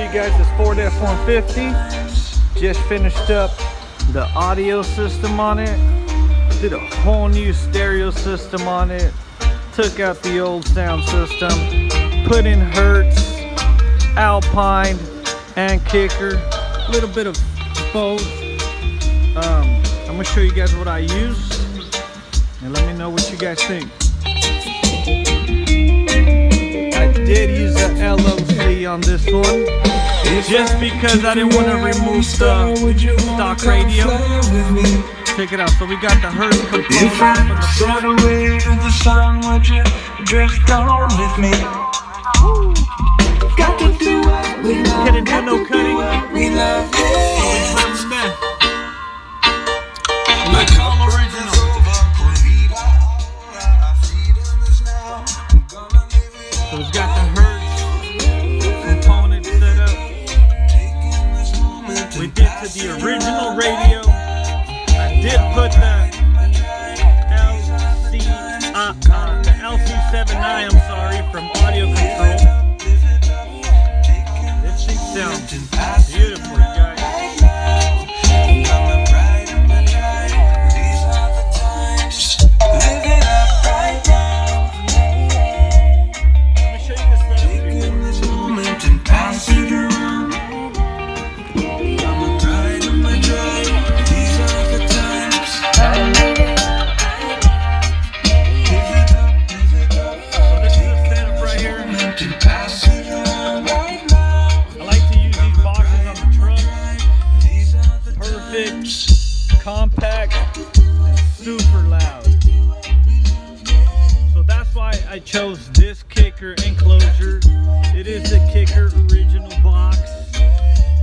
you guys this Ford F-150. Just finished up the audio system on it. Did a whole new stereo system on it. Took out the old sound system. Put in hertz, alpine, and kicker. A little bit of both. I'm gonna show you guys what I used, and let me know what you guys think. I did use the LOC on this one, just because I didn't want to remove the stock radio. Check it out. So we got the hertz component from the front. Away to the sun, would you drift on with me? Got to do what we love. Couldn't do no cutting. We love it. So it's got the hertz component set up. We did to the original radio. I did put the LC7i, I'm sorry, from audio control. This thing sounds beautiful, you guys. Compact and super loud. So that's why I chose this kicker enclosure. It is the kicker original box.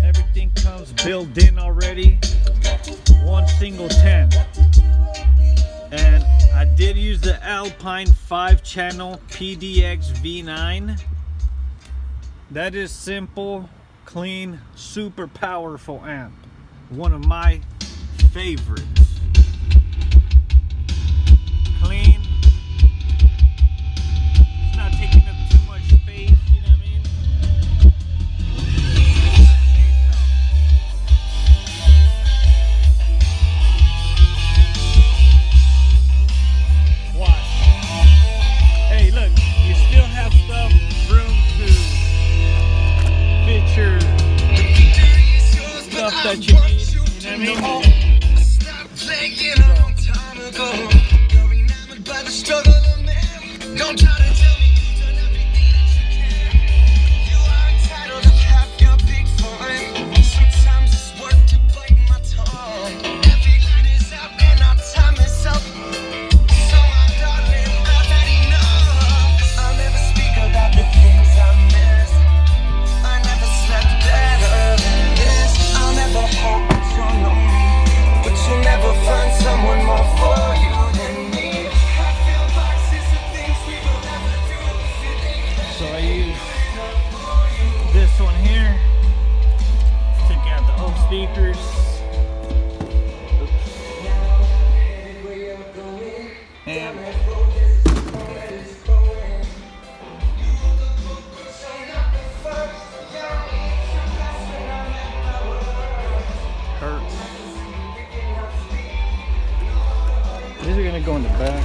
Everything comes built in already. One single 10. And I did use the Alpine 5-channel PDX V9. That is simple, clean, super powerful amp. One of my favorites. Clean. It's not taking up too much space, you know what I mean? Watch. Hey, look, you still have room to fit your stuff that you need, you know what I mean? Don't try to tell me you've done everything that you can. You are entitled to have your big fun. Sometimes it's worth to bite my tongue. Every light is out and our time is up. So my darling, I've had enough. I'll never speak about the things I miss. I never slept better than this. I'll never hope that you'll know me, but you'll never find someone more for you than me. So I use this one here. Took out the old speakers. Oops. And hertz. These are gonna go in the back.